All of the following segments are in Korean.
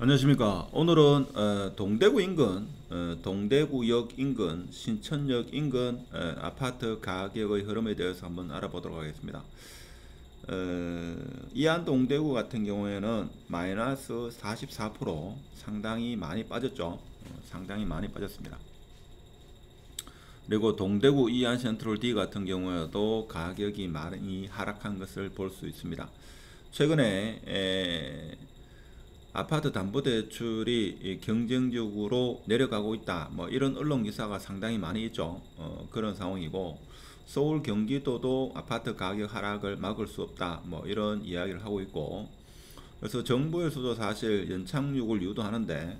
안녕하십니까. 오늘은 동대구 인근, 동대구역 인근, 신천역 인근 아파트 가격의 흐름에 대해서 한번 알아보도록 하겠습니다. 이안 동대구 같은 경우에는 마이너스 44% 상당히 많이 빠졌죠. 상당히 많이 빠졌습니다. 그리고 동대구 이안 센트럴 D 같은 경우에도 가격이 많이 하락한 것을 볼 수 있습니다. 최근에 아파트 담보대출이 경쟁적으로 내려가고 있다, 뭐 이런 언론 기사가 상당히 많이 있죠. 그런 상황이고, 서울 경기도도 아파트 가격 하락을 막을 수 없다, 뭐 이런 이야기를 하고 있고, 그래서 정부에서도 사실 연착륙을 유도하는데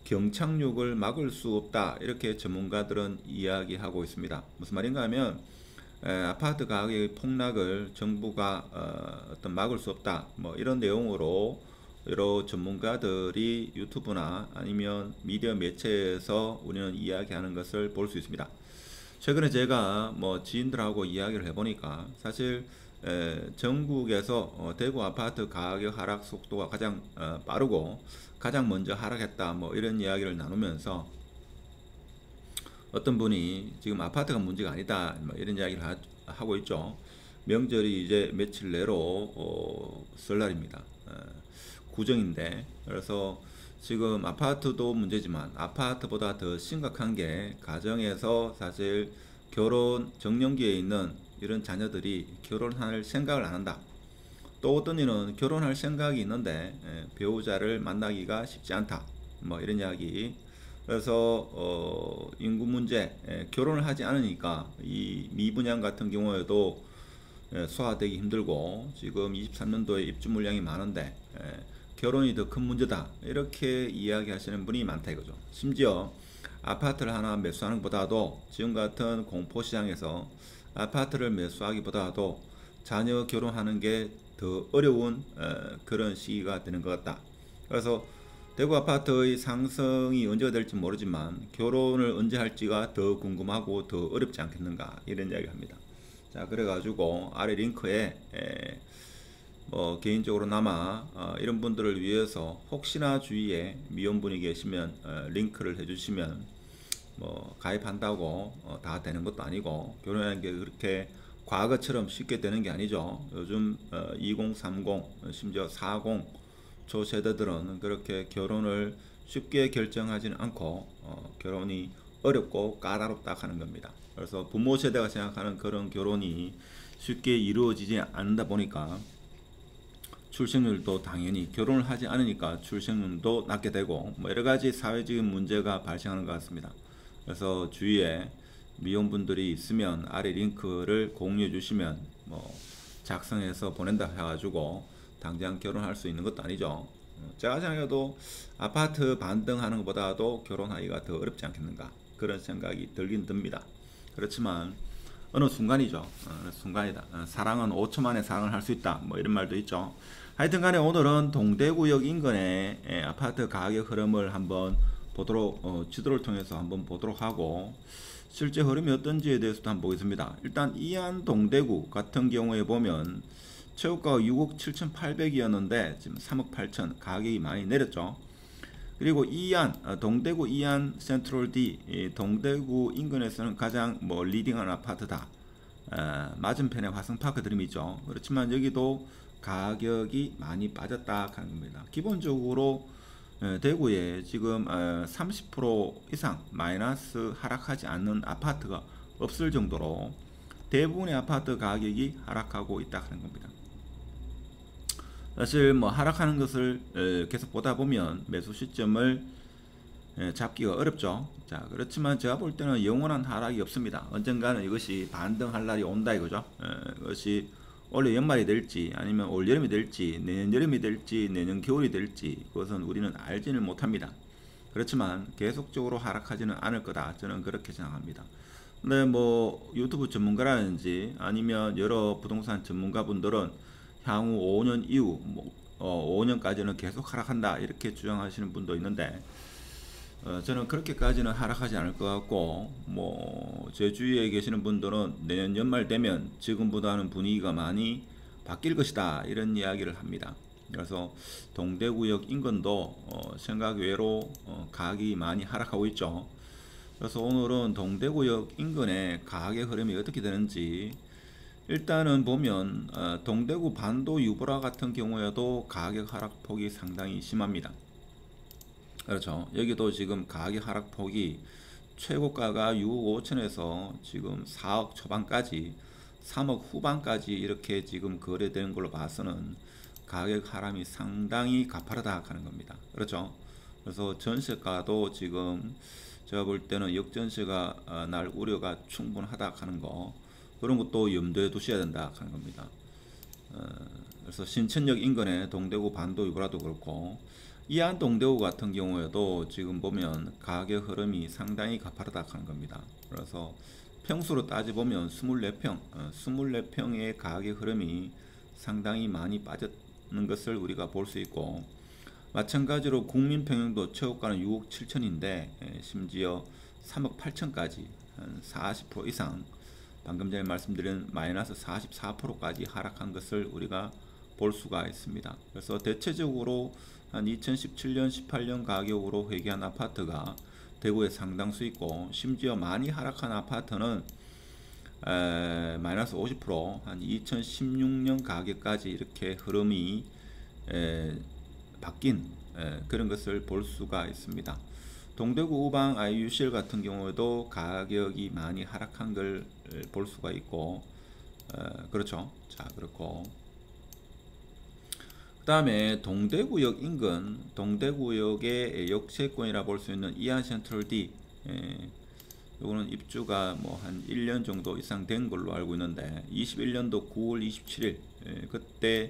경착륙을 막을 수 없다, 이렇게 전문가들은 이야기하고 있습니다. 무슨 말인가 하면 아파트 가격의 폭락을 정부가 어떤 막을 수 없다, 뭐 이런 내용으로 여러 전문가들이 유튜브나 아니면 미디어 매체에서 우리는 이야기하는 것을 볼 수 있습니다. 최근에 제가 뭐 지인들하고 이야기를 해보니까 사실 전국에서 대구 아파트 가격 하락 속도가 가장 빠르고 가장 먼저 하락했다, 뭐 이런 이야기를 나누면서 어떤 분이 지금 아파트가 문제가 아니다, 뭐 이런 이야기를 하고 있죠. 명절이 이제 며칠 내로 설날입니다. 구정인데, 그래서 지금 아파트도 문제지만 아파트보다 더 심각한 게 가정에서 사실 결혼 정년기에 있는 이런 자녀들이 결혼할 생각을 안 한다. 또 어떤 이는 결혼할 생각이 있는데 배우자를 만나기가 쉽지 않다, 뭐 이런 이야기. 그래서 인구 문제, 결혼을 하지 않으니까 이 미분양 같은 경우에도 소화되기 힘들고, 지금 23년도에 입주 물량이 많은데 결혼이 더 큰 문제다, 이렇게 이야기하시는 분이 많다 이거죠. 심지어 아파트를 하나 매수하는 것보다도 지금 같은 공포시장에서 아파트를 매수하기보다도 자녀 결혼하는 게 더 어려운 그런 시기가 되는 것 같다. 그래서 대구 아파트의 상승이 언제가 될지 모르지만 결혼을 언제 할지가 더 궁금하고 더 어렵지 않겠는가, 이런 이야기를 합니다. 자, 그래가지고 아래 링크에 뭐 개인적으로 이런 분들을 위해서 혹시나 주위에 미혼분이 계시면 링크를 해주시면, 뭐 가입한다고 다 되는 것도 아니고, 결혼하는 게 그렇게 과거처럼 쉽게 되는 게 아니죠. 요즘 20, 30, 심지어 40 초세대들은 그렇게 결혼을 쉽게 결정하지는 않고 결혼이 어렵고 까다롭다 하는 겁니다. 그래서 부모 세대가 생각하는 그런 결혼이 쉽게 이루어지지 않다 보니까 출생률도 당연히, 결혼을 하지 않으니까 출생률도 낮게 되고, 뭐 여러 가지 사회적인 문제가 발생하는 것 같습니다. 그래서 주위에 미혼분들이 있으면 아래 링크를 공유해 주시면 뭐 작성해서 보낸다 해가지고 당장 결혼할 수 있는 것도 아니죠. 제가 생각해도 아파트 반등하는 것보다도 결혼하기가 더 어렵지 않겠는가, 그런 생각이 들긴 듭니다. 그렇지만 어느 순간이죠. 순간이다. 사랑은 5초 만에 사랑을 할 수 있다, 뭐 이런 말도 있죠. 하여튼 간에 오늘은 동대구역 인근의 아파트 가격 흐름을 한번 보도록, 지도를 통해서 한번 보도록 하고, 실제 흐름이 어떤지에 대해서도 한번 보겠습니다. 일단 이안 동대구 같은 경우에 보면 최고가가 6억 7,800이었는데 지금 3억 8천, 가격이 많이 내렸죠. 그리고 이안, 동대구 이안 센트럴 D, 동대구 인근에서는 가장 뭐 리딩한 아파트다. 맞은편에 화성파크 드림이 있죠. 그렇지만 여기도 가격이 많이 빠졌다 하는 겁니다. 기본적으로 대구에 지금 30% 이상 마이너스 하락하지 않는 아파트가 없을 정도로 대부분의 아파트 가격이 하락하고 있다 하는 겁니다. 사실 뭐 하락하는 것을 계속 보다 보면 매수 시점을 잡기가 어렵죠. 자, 그렇지만 제가 볼 때는 영원한 하락이 없습니다. 언젠가는 이것이 반등할 날이 온다 이거죠. 이것이 올해 연말이 될지 아니면 올 여름이 될지 내년 여름이 될지 내년 겨울이 될지 그것은 우리는 알지는 못합니다. 그렇지만 계속적으로 하락하지는 않을 거다, 저는 그렇게 생각합니다. 근데 뭐 유튜브 전문가라든지 아니면 여러 부동산 전문가분들은 향후 5년 이후 5년까지는 계속 하락한다, 이렇게 주장하시는 분도 있는데 저는 그렇게까지는 하락하지 않을 것 같고, 뭐 제 주위에 계시는 분들은 내년 연말 되면 지금보다는 분위기가 많이 바뀔 것이다, 이런 이야기를 합니다. 그래서 동대구역 인근도 생각 외로 가격이 많이 하락하고 있죠. 그래서 오늘은 동대구역 인근의 가격 흐름이 어떻게 되는지 일단은 보면 동대구 반도 유보라 같은 경우에도 가격 하락폭이 상당히 심합니다. 그렇죠. 여기도 지금 가격 하락폭이 최고가가 6억 5천에서 지금 4억 초반까지 3억 후반까지 이렇게 지금 거래되는 걸로 봐서는 가격 하락이 상당히 가파르다 하는 겁니다. 그렇죠. 그래서 전세가도 지금 제가 볼 때는 역전세가 날 우려가 충분하다 하는 거, 그런 것도 염두에 두셔야 된다 하는 겁니다. 그래서 신천역 인근의 동대구 반도 유보라도 그렇고 이안 동대구 같은 경우에도 지금 보면 가격 흐름이 상당히 가파르다 하는 겁니다. 그래서 평수로 따져보면 24평, 24평의 가격 흐름이 상당히 많이 빠졌는 것을 우리가 볼 수 있고, 마찬가지로 국민평형도 최고가는 6억 7천인데 심지어 3억 8천까지 한 40% 이상, 방금 전에 말씀드린 마이너스 44%까지 하락한 것을 우리가 볼 수가 있습니다. 그래서 대체적으로 한 2017년 18년 가격으로 회귀한 아파트가 대구에 상당수 있고, 심지어 많이 하락한 아파트는 마이너스 50%한 2016년 가격까지 이렇게 흐름이 바뀐 그런 것을 볼 수가 있습니다. 동대구 우방 IUCL 같은 경우에도 가격이 많이 하락한 걸 볼 수가 있고, 그렇죠. 자, 그렇고 그 다음에 동대구역 인근, 동대구역의 역세권이라 볼 수 있는 이안 센트럴 D, 요거는 입주가 뭐 한 1년 정도 이상 된 걸로 알고 있는데 21년도 9월 27일 그때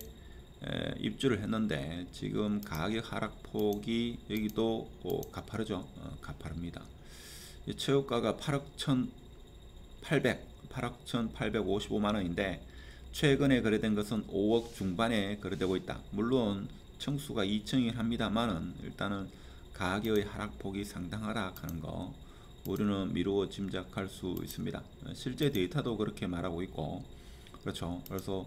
입주를 했는데 지금 가격 하락폭이 여기도 가파르죠. 가파릅니다. 최고가가 8억 1,855만원인데 최근에 거래된 것은 5억 중반에 거래되고 있다. 물론 청수가 2층이긴 합니다만은 일단은 가격의 하락폭이 상당하다 하는 거 우리는 미루어 짐작할 수 있습니다. 실제 데이터도 그렇게 말하고 있고, 그렇죠. 그래서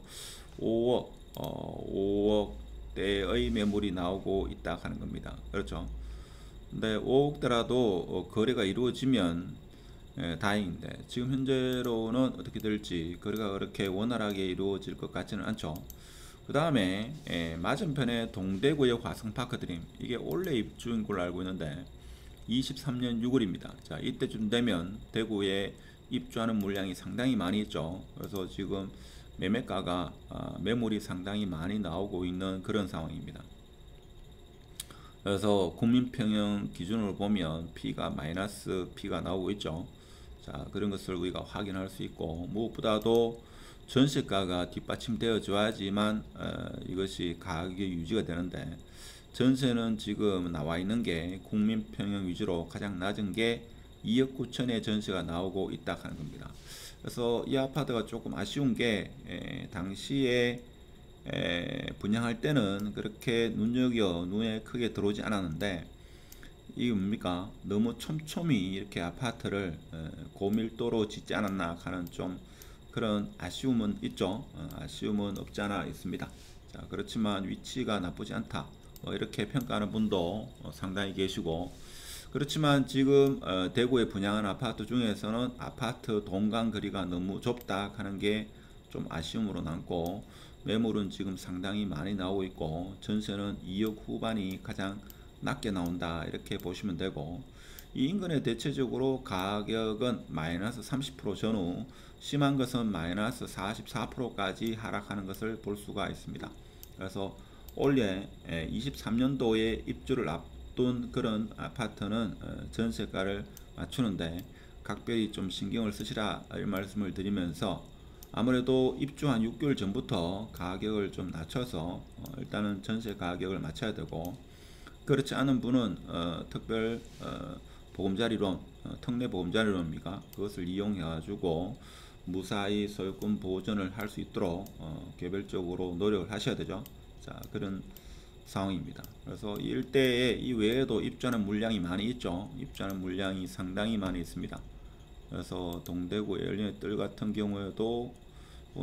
5억대의 매물이 나오고 있다 하는 겁니다. 그렇죠. 근데 5억대라도 거래가 이루어지면 다행인데 지금 현재로는 어떻게 될지 거래가 그렇게 원활하게 이루어질 것 같지는 않죠. 그 다음에 맞은편에 동대구의 화성파크 드림, 이게 원래 입주인 걸로 알고 있는데 23년 6월입니다. 자, 이때쯤 되면 대구에 입주하는 물량이 상당히 많이 있죠. 그래서 지금 매매가가 매물이 상당히 많이 나오고 있는 그런 상황입니다. 그래서 국민평형 기준으로 보면 P가 마이너스 P가 나오고 있죠. 자, 그런 것을 우리가 확인할 수 있고, 무엇보다도 전세가가 뒷받침되어 줘야지만 이것이 가격이 유지가 되는데, 전세는 지금 나와 있는 게 국민평형 위주로 가장 낮은 게 2억 9천의 전세가 나오고 있다 하는 겁니다. 그래서 이 아파트가 조금 아쉬운 게 당시에 분양할 때는 그렇게 눈에 크게 들어오지 않았는데, 이게 뭡니까? 너무 촘촘히 이렇게 아파트를 고밀도로 짓지 않았나 하는 좀 그런 아쉬움은 있죠. 아쉬움은 없지 않아 있습니다. 자, 그렇지만 위치가 나쁘지 않다, 이렇게 평가하는 분도 상당히 계시고, 그렇지만 지금 대구에 분양한 아파트 중에서는 아파트 동간 거리가 너무 좁다 하는 게 좀 아쉬움으로 남고, 매물은 지금 상당히 많이 나오고 있고, 전세는 2억 후반이 가장 낮게 나온다 이렇게 보시면 되고, 이 인근에 대체적으로 가격은 마이너스 30% 전후, 심한 것은 마이너스 44%까지 하락하는 것을 볼 수가 있습니다. 그래서 올해 23년도에 입주를 앞둔 그런 아파트는 전세가를 맞추는데 각별히 좀 신경을 쓰시라 이 말씀을 드리면서, 아무래도 입주 한 6개월 전부터 가격을 좀 낮춰서 일단은 전세 가격을 맞춰야 되고, 그렇지 않은 분은 특별 보금자리론, 특례 보금자리론입니까? 그것을 이용해 가지고 무사히 소유권 보존을 할 수 있도록 개별적으로 노력을 하셔야 되죠. 자, 그런 상황입니다. 그래서 이 일대에 이 외에도 입주하는 물량이 많이 있죠. 입주하는 물량이 상당히 많이 있습니다. 그래서 동대구 열린의 뜰 같은 경우에도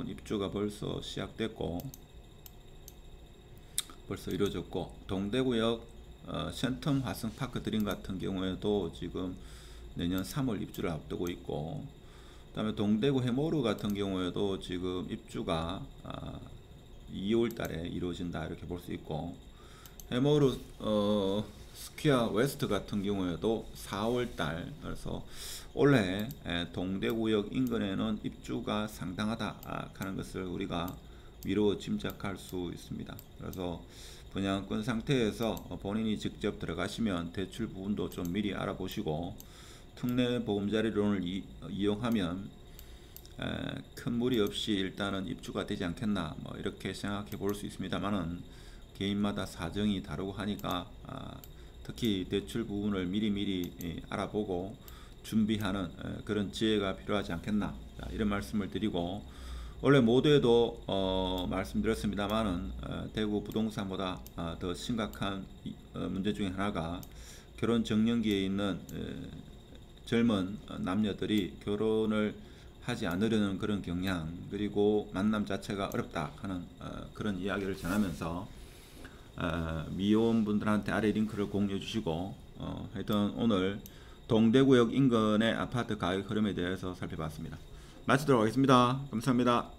입주가 벌써 시작됐고, 벌써 이루어졌고, 동대구역 센텀 화성 파크 드림 같은 경우에도 지금 내년 3월 입주를 앞두고 있고, 그다음에 동대구 해모루 같은 경우에도 지금 입주가 2월 달에 이루어진다 이렇게 볼 수 있고, 해모루 스퀘어 웨스트 같은 경우에도 4월 달, 그래서 올해 동대구역 인근에는 입주가 상당하다 하는 것을 우리가 미루어 짐작할 수 있습니다. 그래서 분양권 상태에서 본인이 직접 들어가시면 대출 부분도 좀 미리 알아보시고, 특례 보금자리론을 이용하면 큰 무리 없이 일단은 입주가 되지 않겠나, 뭐 이렇게 생각해 볼 수 있습니다만은, 개인마다 사정이 다르고 하니까 특히 대출 부분을 미리 알아보고 준비하는 그런 지혜가 필요하지 않겠나, 이런 말씀을 드리고, 원래 모두에도 말씀드렸습니다만은 대구 부동산보다 더 심각한 문제 중에 하나가 결혼 정년기에 있는 젊은 남녀들이 결혼을 하지 않으려는 그런 경향, 그리고 만남 자체가 어렵다 하는 그런 이야기를 전하면서 미혼분들한테 아래 링크를 공유해 주시고, 하여튼 오늘 동대구역 인근의 아파트 가격 흐름에 대해서 살펴봤습니다. 마치도록 하겠습니다. 감사합니다.